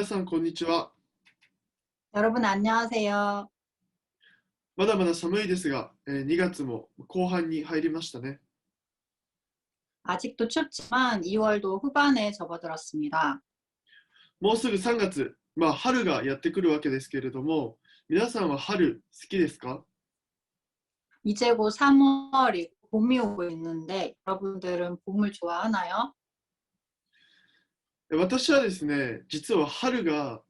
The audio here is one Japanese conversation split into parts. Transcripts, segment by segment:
さん、こんにちは。 여러분 안녕하세요. まだまだ寒いですが、2月も後半に入りましたね。 아직도 춥지만 2월도 후반에 접어들었습니다. もうすぐ3月、春がやってくるわけですけれども、皆さんは春好きですか？ 이제 곧 3월이 봄이 오고 있는데 여러분들은 봄을 좋아하나요? 私はですね、実は春が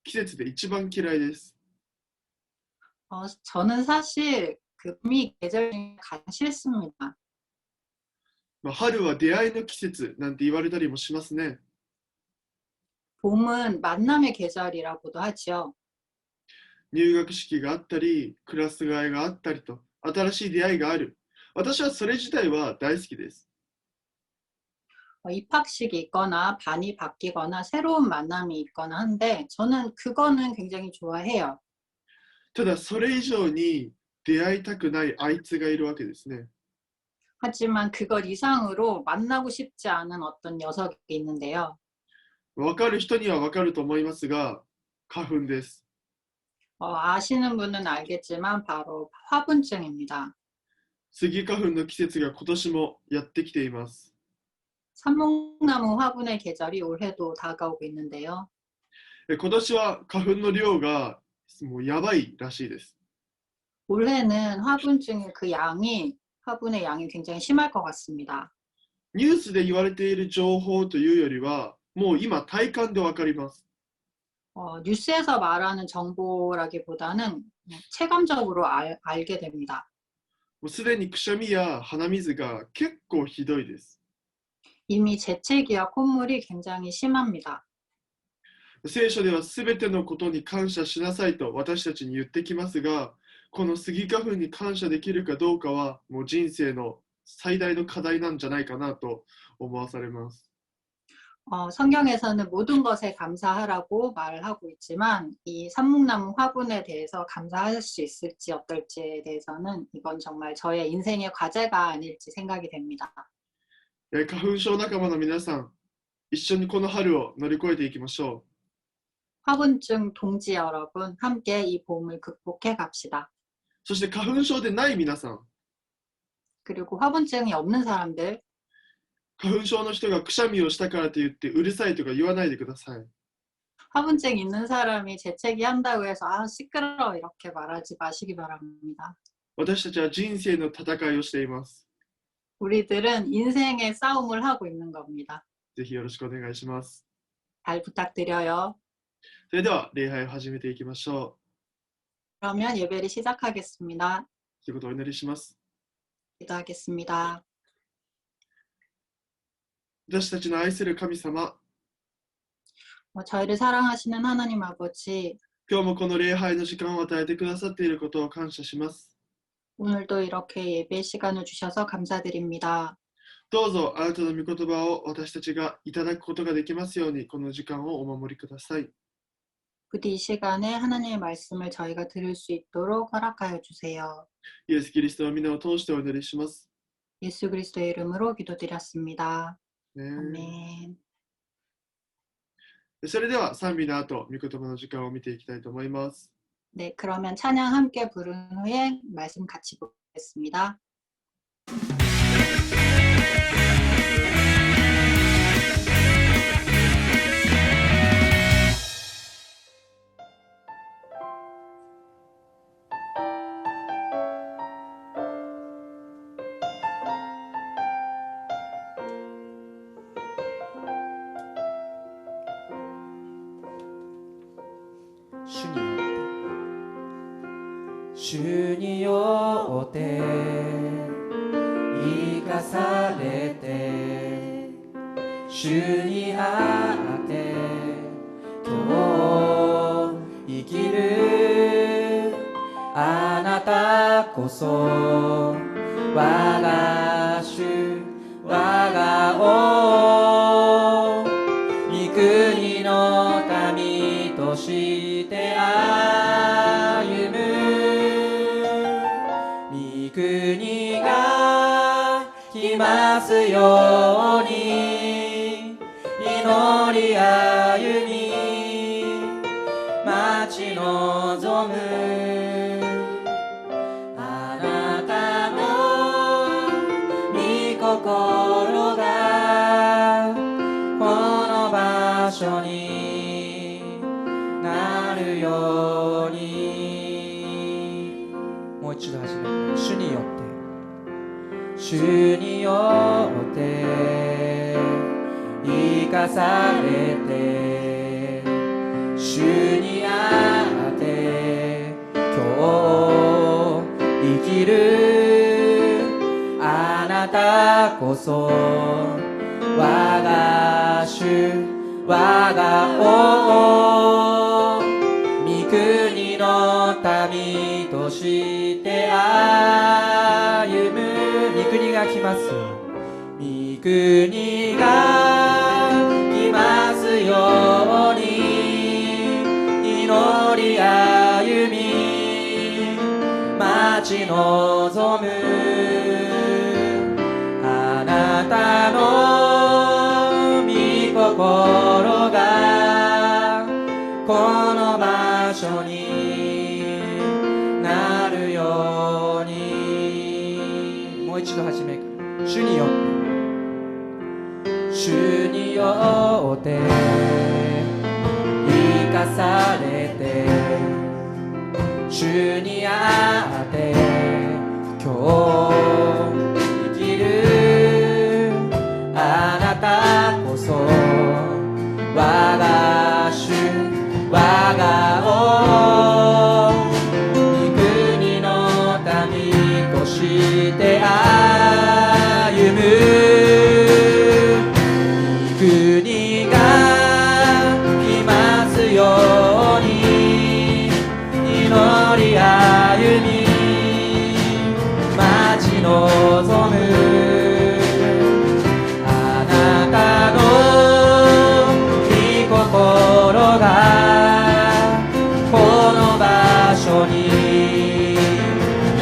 季節で一番嫌いです。 저는 사실 그 봄이 계절 중에 가장 싫습니다. 春は出会いの季節なんて言われたりもしますね。 봄은 만남의 계절이라고도 하지요. 入学式があったり、クラス替えがあったりと、新しい出会いがある。私はそれ自体は大好きです。 입학식이 있거나 반이 바뀌거나 새로운 만남이 있거나 한데 저는 그거는 굉장히 좋아해요. ただそれ以上に出会いたくないあいつがいるわけですね。 하지만 그것 이상으로 만나고 싶지 않은 어떤 녀석이 있는데요. わかる人にはわかると思いますが、花粉です。 아시는 분은 알겠지만 바로 화분증입니다. スギ花粉の季節が今年もやってきています。 삼목나무 화분의 계절이 올해도 다가오고 있는데요. 今年は花粉の量がもうやばいらしいです。 올해는 화분증의 화분의 양이 굉장히 심할 것 같습니다. ニュースで言われている情報というよりは、もう今体感でわかります。 뉴스에서 말하는 정보라기보다는 체감적으로 알게 됩니다. もうすでにくしゃみや鼻水が結構ひどいです。 이미 재채기와 콧물이 굉장히 심합니다. 聖書ではすべてのことに感謝しなさいと私たちに言ってきますが、このスギ花粉に感謝できるかどうかはもう人生の最大の課題なんじゃないかなと思わされます。 성경에서는 모든 것에 감사하라고 말을 하고 있지만 이 삼목나무 화분에 대해서 감사할 수 있을지 어떨지에 대해서는 이건 정말 저의 인생의 과제가 아닐지 생각이 됩니다. 花粉症仲間の皆さん、一緒にこの春を乗り越えていきましょ 화분증 동지 여러분, 함께 이 봄을 극복해 갑시다. う。そして花粉症でない皆さん、 그리고 화분증이 없는 사람들, 花粉症の人がくしゃみをしたからといってうるさいとか言わないでください。 화분증 있는 사람이 재채기 한다고 해서 시끄러워 이렇게 말하지 마시기 바랍니다. 私たちは人生の戦いをしています。 우리들은 인생의 싸움을 하고 있는 겁니다. ぜひよろしくお願いします。 잘 부탁드려요. それでは礼拝を始めていきましょ 그러면 예배를 시작하겠습니다. う。ということをお祈りします。 기도하겠습니다. 私たちの愛する神様、 저희를 사랑하시는 하나님 아버지, 今日もこの礼拝の時間を与えてくださっていることを感謝します。 오늘도 이렇게 예배 시간을 주셔서 감사드립니다. どうぞあなたの御言葉を私たちがいただくことができますように、この時間をお守りください。 부디 이 시간에 하나님의 말씀을 저희가 들을 수 있도록 허락하여 주세요. イエス・キリストの皆を通してお祈りします。 예수 그리스도의 이름으로 기도드렸습니다. ね、 아멘. それでは賛美の後、御言葉の時間を見ていきたいと思います。 네, 그러면 찬양 함께 부른 후에 말씀 같이 보겠습니다. 주니よって生かされて主にあって今日生きるあなたこそ我が主我が王御国の民として歩む国が来ますように祈り歩み望むあなたの御心がこの場所になるように。もう一度始める。主によって主によって生かされて主にあって今日生きるあなたこそ我が主我が王御国の民として歩む。御国が来ますよ。御国が来ますように祈り歩み待ち望むあなたの御心がこの場所になるように。もう一度始める。主によって主によって生かされて主にあって今日生きるあなたこそ我が主我が王御国の民として歩む。御国が来ますように祈り歩み待ち望むあなたの御心がこの場所に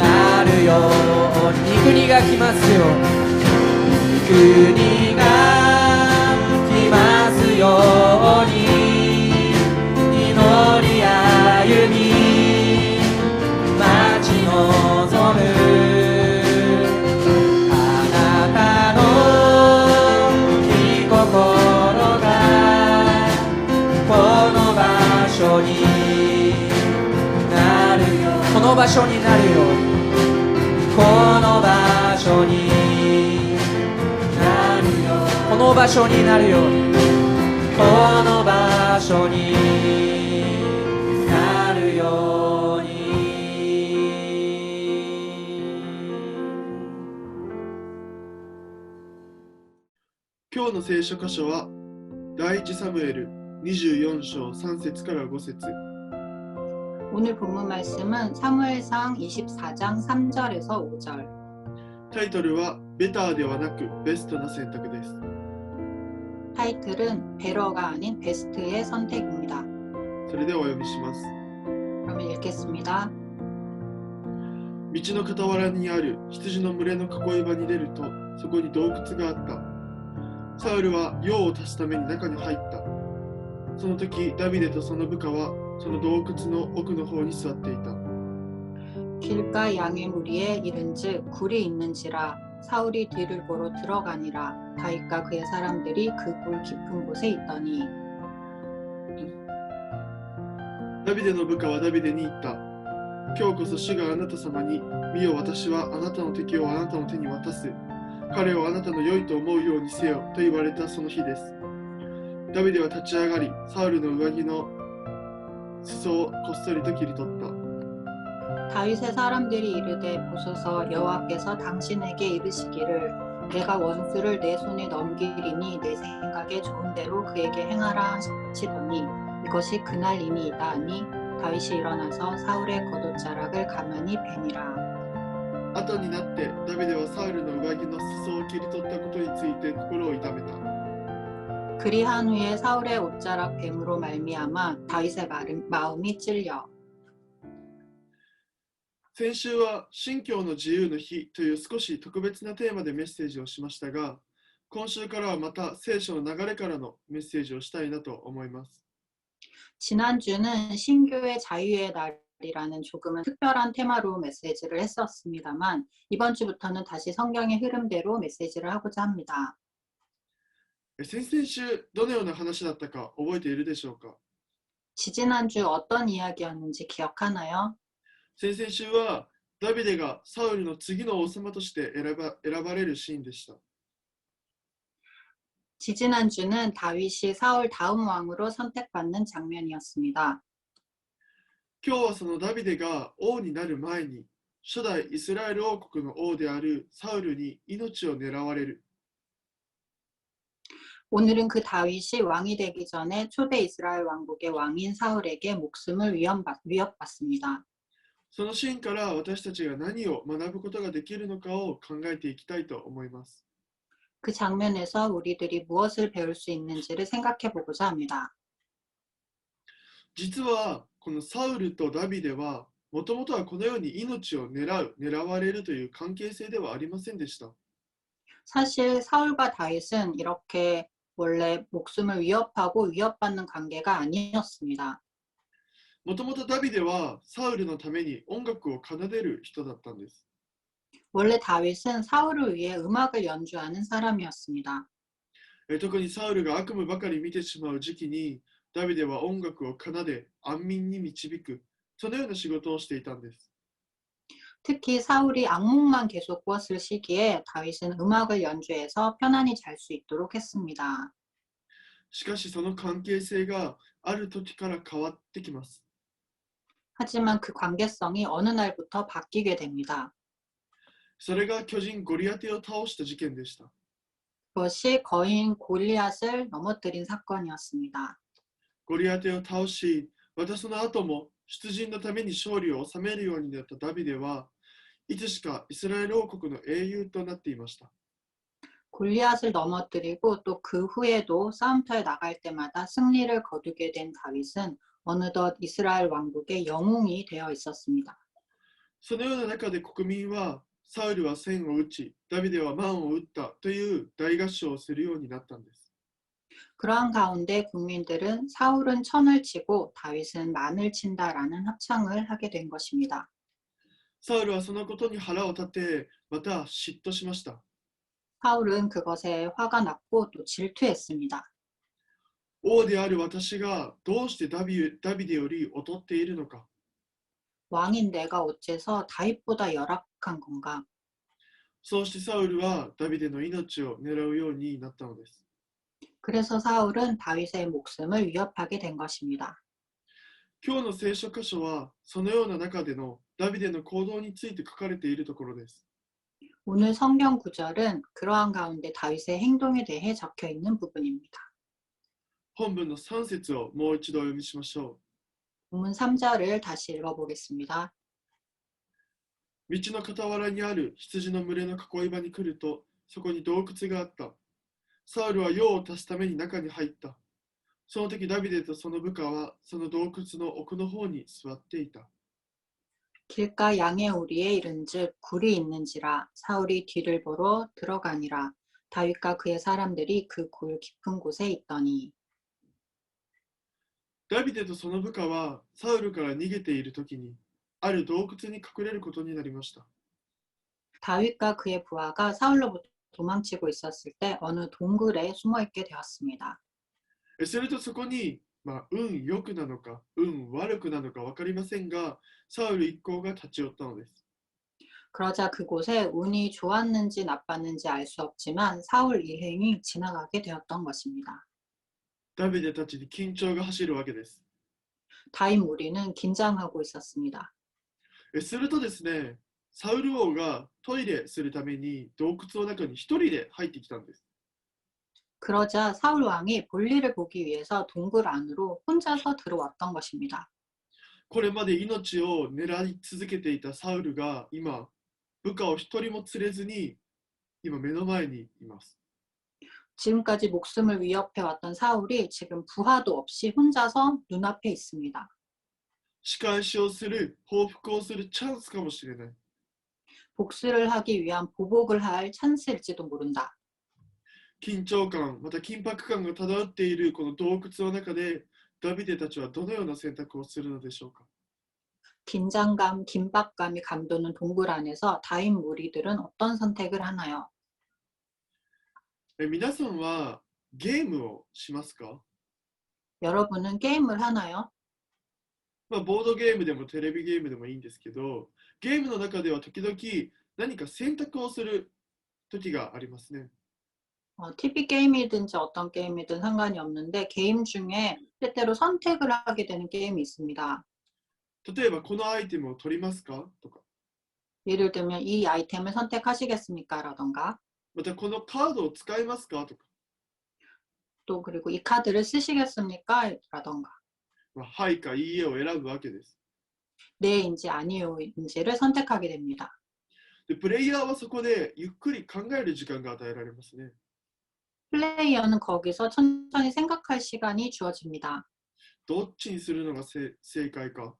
なるように。御国が来ますよ。御国が来ますように祈り歩み待ち望むあなたの御心がこの場所になるよ。この場所になるよ。この場所になるよ。この場所になるよ。この場所になるように。今日の聖書箇所は第一サムエル24章3節から5節。 오늘 본문 말씀은 사무엘상 24장 3절에서 5절. タイトルはベターではなくベストな選択です。 타이틀은 베러가 아닌 베스트의 선택입니다. それではお読みします。 그러면 읽겠습니다. 道の傍らにある羊の群れの囲い場に出ると、そこに洞窟があった。サウルは用を足すために中に入った。その時、ダビデとその部下はその洞窟の奥の方に座っていた。 길가 양의 무리에 이른즉 굴이 있는지라 사울이 뒤를 보러 들어가니라. 다윗과 그의 사람들이 그 굴 깊은 곳에 있더니. ダビデの部下はダビデに言った。今日こそ主があなた様に、見よ私はあなたの敵をあなたの手に渡す。彼をあなたの良いと思うようにせよと言われたその日です。ダビデは立ち上がり、サウルの上着の裾をこっそりと切り取った。 다윗의 사람들이 이르되 보소서 여호와께서 당신에게 이르시기를 내가 원수를 내 손에 넘기리니 내 생각에 좋은 대로 그에게 행하라 하시더니 이것이 그날이니이다 하니 다윗이 일어나서 사울의 겉옷자락을 가만히 베니라. 後になってダビデはサウルの上着の裾を切り取ったことについて心を痛めた。 그리한 후에 사울의 옷자락 뱀으로 말미암아 다윗의 마음이 찔려. 先週は信教の自由の日という少し特別なテーマでメッセージをしましたが、今週からはまた聖書の流れからのメッセージをしたいなと思います。 지난주는 신교의 자유의 이라는 조금은 특별한 테마로 메시지를 했었습니다만 이번 주부터는 다시 성경의 흐름대로 메시지를 하고자 합니다. 先々週どのような話だったか覚えているでしょうか。 지지난주 어떤 이야기였는지 기억하나요? 先々週はダビデがサウルの次の王様として選ばれるシーンでした。 지지난주는 다윗이 사울 다음 왕으로 선택받는 장면이었습니다. 今日はそのダビデが王になる前に初代イスラエル王国の王であるサウルに命を狙われる。 오늘은 그 다윗이 왕이 되기 전에 초대 이스라엘 왕국의 왕인 사울에게 목숨을 위협받습니다. そのシーンから私たちが何を学ぶことができるのかを考えていきたいと思います。 그 장면에서 우리들이 무엇을 배울 수 있는지를 생각해 보고자 합니다. 実はこのサウルとダビデはもともとはこのように命を狙われるという関係性ではありませんでした。 사실 사울과 다윗은 이렇게 원래 목숨을 위협하고 위협받는 관계가 아니었습니다. もともとダビデはサウルのために音楽を奏でる人だったんです。 원래 다윗은 사울을 위해 음악을 연주하는 사람이었습니다. 特にサウルが悪夢ばかり見てしまう時期にダビデは音楽を奏で安眠に導く、そのような仕事をしていたんです。 특히 사울이 악몽만 계속 꾸었을 시기에 다윗은 음악을 연주해서 편안히 잘 수 있도록 했습니다. しかしその関係性がある時から変わってきます。 하지만 그 관계성이 어느 날부터 바뀌게 됩니다. それが巨人ゴリアテを倒した事件でした。 그것이 거인 골리앗을 넘어뜨린 사건이었습니다. ゴリアテを倒し、またその後も出陣のために勝利を収めるようになったダビデはいつしかイスラエル王国の英雄となっていました。 골리앗을 넘어뜨리고 또 그 후에도 싸움터에 나갈 때마다 승리를 거두게 된 다윗은 어느덧 이스라엘 왕국의 영웅이 되어 있었습니다. そのような中で国民はサウルは千を打ち、ダビデは万を打ったという大合唱をするようになったんです。 그러한 가운데 국민들은 사울은 천을 치고 다윗은 만을 친다라는 합창을 하게 된 것입니다. サウルはそのことに腹を立て、また嫉妬しました。 사울은 그것에 화가 났고 또 질투했습니다. 王である私がどうしてダビデより劣っているのか。 왕인 내가 어째서 다윗보다 열악한 건가? そうしてサウルはダビデの命を狙うようになったのです。 그래서 사울은 다윗의 목숨을 위협하게 된 것입니다. 今日の聖書箇所はそのような中でのダビデの行動について書かれているところです。 오늘 성경 구절은 그러한 가운데 다윗의 행동에 대해 적혀 있는 부분입니다. 本文の3節をもう一度お読みしましょ 본문 3절을 다시 읽어보겠습니다. う。道の傍らにある羊の群れの囲い場に来ると、そこに洞窟があった。サウルは用を足すために中に入った。その時ダビデとその部下はその洞窟の奥の方に座っていた。 길가 양의 우리에 이른즉 굴이 있는지라 사울이 뒤를 보러 들어가니라. 다윗과 그의 사람들이 그 굴 깊은 곳에 있더니. ダビデとその部下はサウルから逃げている時にある洞窟に隠れることになりました。 다윗과 그의 부하가 사울로부터 도망치고 있었을 때 어느 동굴에 숨어 있게 되었습니다. するとそこに、運良くなのか運悪くなのか分かりませんが、サウル一行が立ち寄ったのです。 그러자 그곳에 운이 좋았는지 나빴는지 알 수 없지만 사울 일행이 지나가게 되었던 것입니다. ダビデたちに緊張が走るわけです。 다윗 무리는 긴장하고 있었습니다. するとですね、サウル王がトイレするために洞窟の中に一人で入ってきたんです。 그러자 사울 왕이 볼일을 보기 위해서 동굴 안으로 혼자서 들어왔던 것입니다. これまで命を狙い続けていたサウルが今、部下を一人も連れずに今目の前にいます。 지금까지 목숨을 위협해왔던 사울이 지금 부하도 없이 혼자서 눈앞에 있습니다. 仕返しをする、報復をするチャンスかもしれない。 복수를 하기 위한 보복을 할 찬스일지도 모른다. 緊張感、また緊迫感が漂っているこの洞窟の中で、ダビデたちはどのような選択をするのでしょうか。 긴장감, 긴박감이 감도는 동굴 안에서 다윗 무리들은 어떤 선택을 하나요? 皆さんはゲームをしますか？ 여러분은 게임을 하나요? ボードゲームでもテレビゲームでもいいんですけど、ゲームの中では時々何か選択をする時がありますね。 TV 게임이든지 어떤 게임이든 상관이 없는데 게임 중에 때때로 선택을 하게 되는 게임이 있습니다. 例えば、このアイテムを取りますかとか、 예를 들면 이 아이템을 선택하시겠습니까? 라던가 またこのカードを使いますかとか、 또 그리고 이 카드를 쓰시겠습니까? 라던가 はいかいいえを選ぶわけです。 네인지 아니요인지를 선택하게 됩니다. で、プレイヤーはそこでゆっくり考える時間が与えられますね。 플레이어는 거기서 천천히 생각할 시간이 주어집니다. どっちにするのが正解か、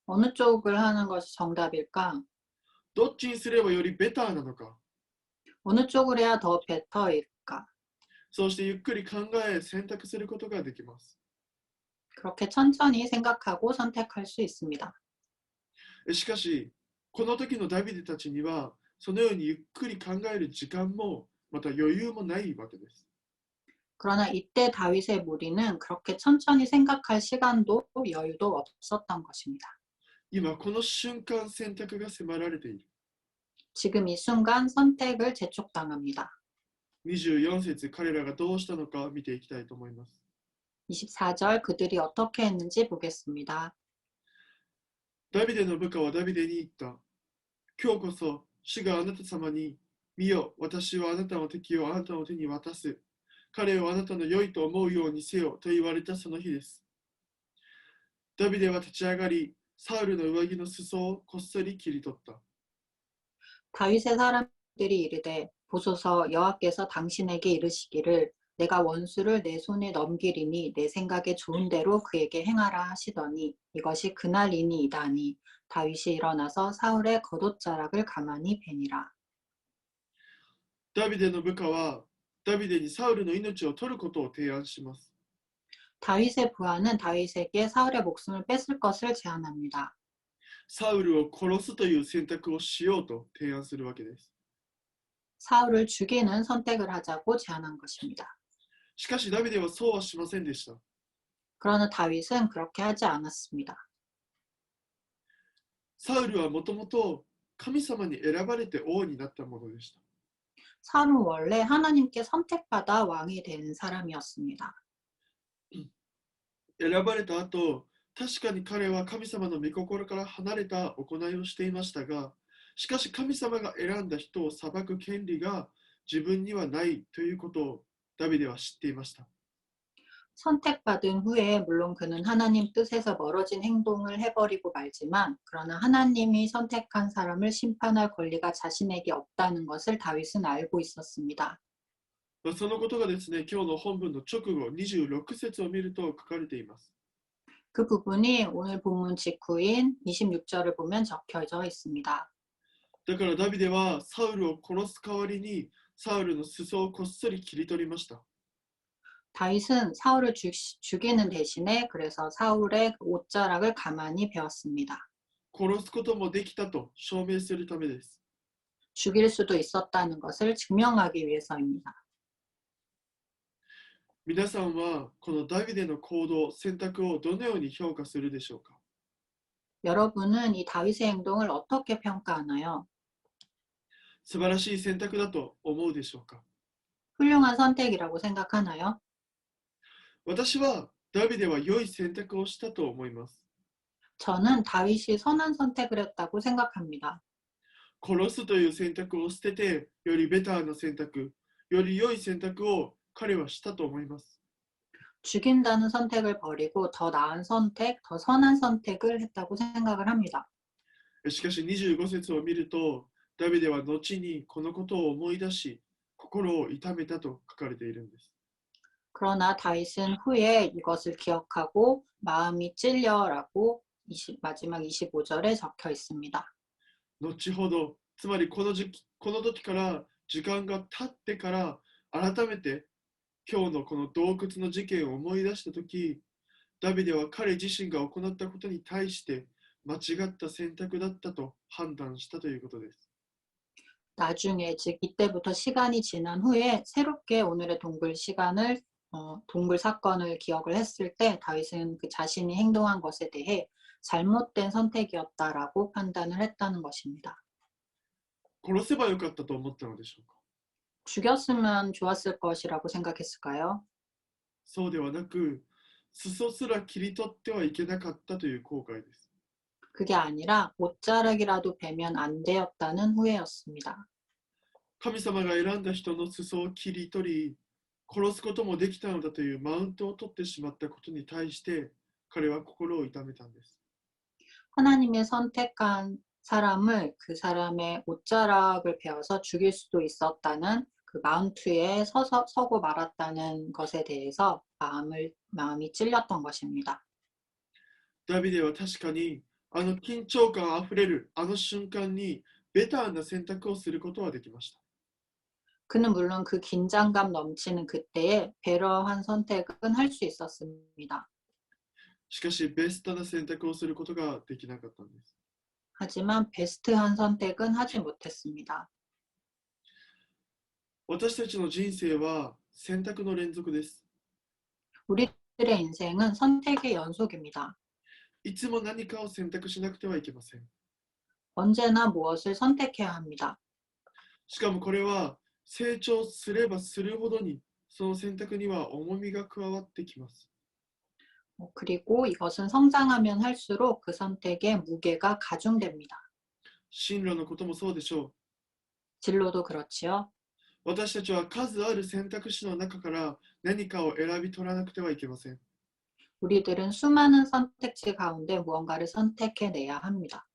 어느 쪽을 하는 것이 정답일까? どっちにすればよりベターなのか、 어느 쪽을 해야 더 베터일까? そうしてゆっくり考え選択することができます。 그렇게 천천히 생각하고 선택할 수 있습니다. しかし、この時のダビデたちには、そのようにゆっくり考える時間も、また余裕もないわけです。 그러나 이때 다윗의 무리는 그렇게 천천히 생각할 시간도 여유도 없었던 것입니다. 今この瞬間選択が迫られている。 지금 이 순간 선택을 재촉당합니다. 24節、彼らがどうしたのか見ていきたいと思います。 24절 그들이 어떻게 했는지 보겠습니다. ダビデの部下はダビデに言った。今日こそ主があなた様に、見よ、私はあなたの敵をあなたの手に渡す。彼をあなたの良いと思うようにせよと言われたその日です。ダビデは立ち上がり、サウルの上着の裾をこっそり切り取った。 다윗의 사람들이 이르되 보소서 여호와께서 당신에게 이르시기를 내가 원수를 내 손에 넘기리니 내 생각에 좋은 대로 그에게 행하라 하시더니 이것이 그날이니이다 하니 다윗이 일어나서 사울의 겉옷자락을 가만히 베니라. ダビデの部下はダビデにサウルの命を取ることを提案します。 다윗의 부하는 다윗에게 사울의 목숨을 뺏을 것을 제안합니다. サウルを殺すという選択をしようと提案するわけです。 사울을 죽이는 선택을 하자고 제안한 것입니다. しかしダビデはそうはしませんでした。 그러나 다윗은 그렇게 하지 않았습니다. サウルはもともと神様に選ばれて王になったものでした。 사울은 원래 하나님께 선택받아 왕이 된 사람이었습니다. 選ばれた後、確かに彼は神様の御心から離れた行いをしていましたが、しかし神様が選んだ人を裁く権利が自分にはないということをダビデは知っていました。 선택받은 후에 물론 그는 하나님 뜻에서 멀어진 행동을 해버리고 말지만 그러나 하나님이 선택한 사람을 심판할 권리가 자신에게 없다는 것을 다윗은 알고 있었습니다. そのことがですね、今日の本文の直後26節を見ると書かれています。 그 부분이 오늘 본문 직후인 26절을 보면 적혀져 있습니다. だからダビデはサウルを殺す代わりにサウルの裾をこっそり切り取りました。 다윗은 사울을 죽이는 대신에 그래서 사울의 옷자락을 가만히 베었습니다. 殺すこともできたと証明するためです。 죽일 수도 있었다는 것을 증명하기 위해서입니다. 皆さんはこのダビデの行動、選択をどのように評価するでしょうか？ 여러분은 이 다윗의 행동을 어떻게 평가하나요? 素晴らしい選択だと思うでしょうか？ 훌륭한 선택이라고 생각하나요? 私はダビデは良い選択をしたと思います。 저는 다윗이 선한 선택을 했다고 생각합니다. 殺すという選択を捨てて、よりベターな選択、より良い選択を彼はしたと思います。 죽인다는 선택을 버리고 더 나은 선택, 더 선한 선택을 했다고 생각을 합니다. しかし25節を見ると、ダビデは後にこのことを思い出し、心を痛めたと書かれているんです。 그러나 다윗은 후에 이것을 기억하고 마음이 찔려라고 마지막 25절에 적혀 있습니다. 後ほど、つまりこの時から時間が経ってから改めて今日のこの洞窟の事件を思い出したとき、ダビデは彼自身が行ったことに対して間違った選択だったと判断したということです。 나중에, 즉 이때부터 시간이 지난 후에 새롭게 오늘의 동굴 사건을 기억을 했을 때 다윗은 그 자신이 행동한 것에 대해 잘못된 선택이었다라고 판단을 했다는 것입니다. 殺せばよかったと思ったのでしょうか。 죽였으면 좋았을 것이라고 생각했을까요? そうではなく、裾すら切り取ってはいけなかったという後悔です。 그게 아니라 옷자락이라도 베면 안 되었다는 후회였습니다. 神様が選んだ人の裾を切り取り、殺すこともできたのだというマウントを取ってしまったことに対して、彼は心を痛めたんです。 하나님의 선택한 사람을 그 사람의 옷자락을 베어서 죽일 수도 있었다는 그 마운트에 서고 말았다는 것에 대해서 마음이 찔렸던 것입니다. ダビデは確かにあの緊張感あふれるあの瞬間にベターな選択をすることはできました。 그는 물론 그 긴장감 넘치는 그때에 배려한 선택은 할 수 있었습니다. しかしベストな選択をすることができなかったんです。 하지만 베스트한 선택은 하지 못했습니다. 私たちの人生は選択の連続です。 우리들의 인생은 선택의 연속입니다. いつも何かを選択しなくてはいけません。 언제나 무엇을 선택해야 합니다. しかもこれは成長すればするほどにその選択には重みが加わってきます。 그리고 이것은 성장하면 할수록 그 선택의 무게가 가중됩니다. 進路のこともそうでしょう。 진로도 그렇지요. 私たちは数ある選択肢の中から何かを選び取らなくてはいけません。 우리들은 수많은 선택지 가운데 무언가를 선택해내야 합니다.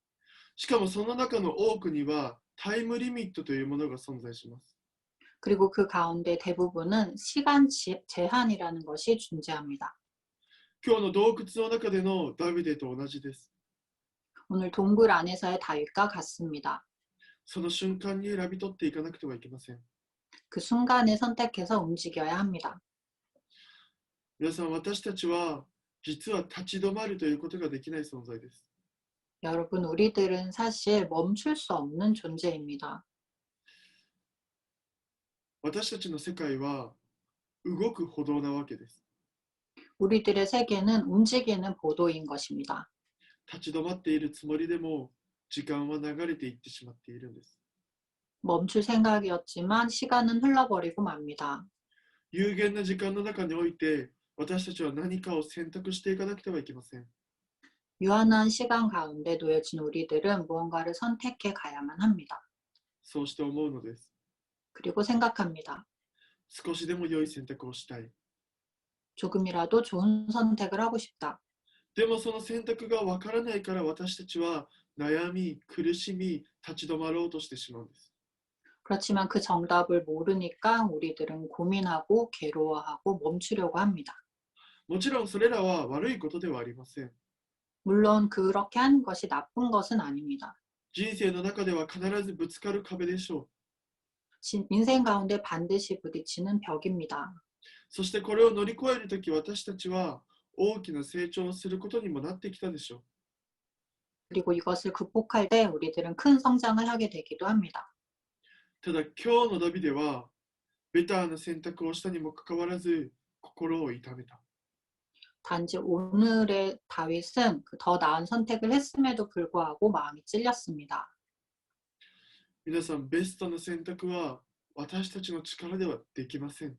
しかもその中の多くにはタイムリミットというものが存在します。 그리고 그 가운데 대부분은 시간 제한이라는 것이 존재합니다. 今日の洞窟の中でのダビデと同じです。 오늘 동굴 안에서의 다윗과 같습니다. その瞬間に選び取っていかなくてはいけません。 그 순간에 선택해서 움직여야 합니다. 皆さん、私たちは実は立ち止まるということができない存在です。 여러분, 우리들은 사실 멈출 수 없는 존재입니다. 私たちの世界は動く歩道なわけです。 우리들의 세계는 움직이는 보도인 것입니다. 立ち止まっているつもりでも時間は流れていってしまっているんです。 멈출 생각이었지만 시간은 흘러버리고 맙니다. 有限な時間の中において私たちは何かを選択していかなくてはいけません。 유한한 시간 가운데 놓여진 우리들은 무언가를 선택해 가야만 합니다. そうして思うのです。 그리고 생각합니다. 少しでも良い選択をしたい。 조금이라도 좋은 선택을 하고 싶다. でもその選択がわからないから私たちは悩み、苦しみ、立ち止まろうとしてしまうんです。 그렇지만 그 정답을 모르니까 우리들은 고민하고 괴로워하고 멈추려고 합니다. もちろんそれらは悪いことではありません。 물론 그렇게 하는 것이 나쁜 것은 아닙니다. 人生の中では必ずぶつかる壁でしょう。 인생 가운데 반드시 부딪히는 벽입니다. そしてこれを乗り越えるとき私たちは大きな成長をすることにもなってきたでしょう。 그리고 이것을 극복할 때 우리들은 큰 성장을 하게 되기도 합니다. ただ今日のダビデはベターな選択をしたにもかかわらず心を痛めた。 단지 오늘의 다윗은 더 나은 선택을 했음에도 불구하고 마음이 찔렸습니다. 皆さん、ベストな選択は私たちの力ではできません。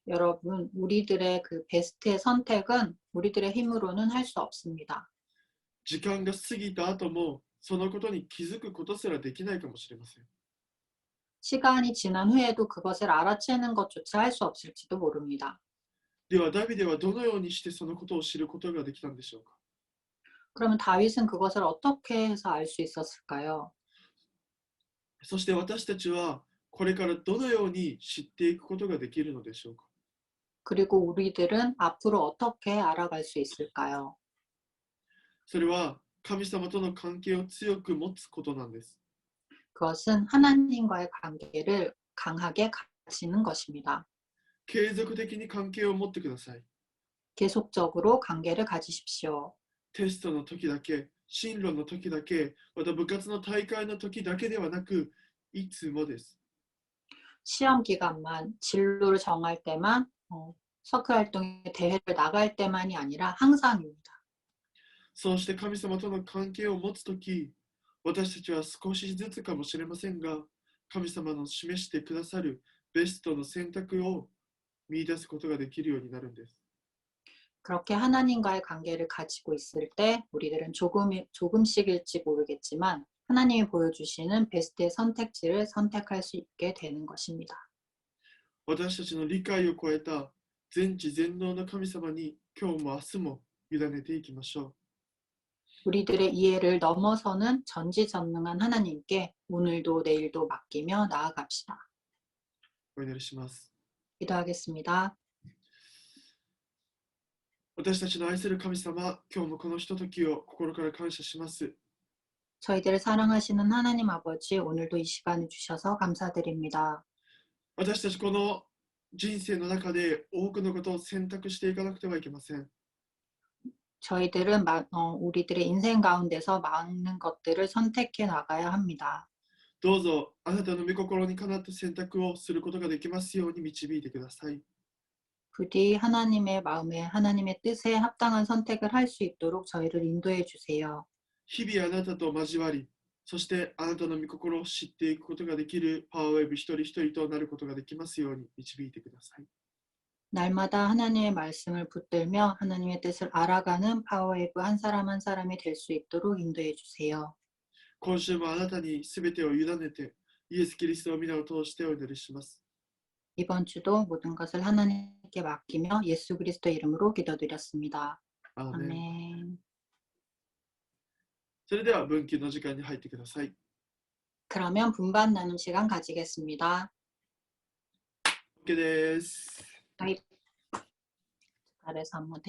여러분, 우리들의 그 베스트의 선택은 우리들의 힘으로는 할 수 없습니다. 時間が過ぎた後もそのことに気づくことすらできないかもしれません。 시간이 지난 후에도 그것을 알아채는 것조차 할 수 없을지도 모릅니다. ではダビデはどのようにしてそのことを知ることができたんでしょうか。 그러면 다윗은 그것을 어떻게 해서 알 수 있었을까요? そして私たちはこれからどのように知っていくことができるのでしょうか。 그리고 우리들은 앞으로 어떻게 알아갈 수 있을까요? それは神様との関係を強く持つことなんです。 그것은 하나님과의 관계를 강하게 가지는 것입니다. 継続的に関係を持ってください。 계속적으로 관계를 가지십시오. テストの時だけ、進路の時だけ、また部活の大会の時だけではなく、いつもです。 시험 기간만, 진로를 정할 때만, 서클 활동에 대회를 나갈 때만이 아니라 항상입니다. そうして神様との関係を持つとき、私たちは少しずつかもしれませんが、神様の示してくださるベストの選択を見出すことができるようになるんです。 그렇게 하나님과의 관계를 가지고 있을 때 우리들은 조금씩일지 모르겠지만 하나님이 보여주시는 베스트의 선택지를 선택할 수 있게 되는 것입니다. 私たちの理解を超えた全知全能の神様に今日も明日も委ねていきましょう。 우리들의 이해를 넘어서는 전지전능한 하나님께 오늘도 내일도 맡기며 나아갑시다. お祈りします。 기도하겠습니다. 私たちの愛する神様、今日もこのひとときを心から感謝します。 저희들을 사랑하시는 하나님 아버지, 오늘도 이 시간을 주셔서 감사드립니다. 私たちこの人生の中で多くのことを選択していかなくてはいけません。 저희들은 우리들의 인생 가운데서 많은 것들을 선택해 나가야 합니다. どうぞあなたの御心にかなった選択をすることができますように導いてください。 부디 하나님의 마음에 하나님의 뜻에 합당한 선택을 할 수 있도록 저희를 인도해 주세요. 日々あなたと交わり、そしてあなたの御心を知っていくことができるパワーウェブ一人一人となることができますように導いてください。 날마다 하나님의 말씀을 붙들며 하나님의 뜻을 알아가는 파워웨이브 한 사람 한 사람이 될 수 있도록 인도해 주세요. 今週もあなたにすべてを委ねて、イエス・キリストの皆を通してお祈りします。 이번 주도 모든 것을 하나님께 맡기며 예수 그리스도 이름으로 기도드렸습니다. アーメン。 아멘. それでは分岐の時間に入ってください。 그러면 분반 나눔 시간 가지겠습니다. OK です。 아이, 잘해서 한번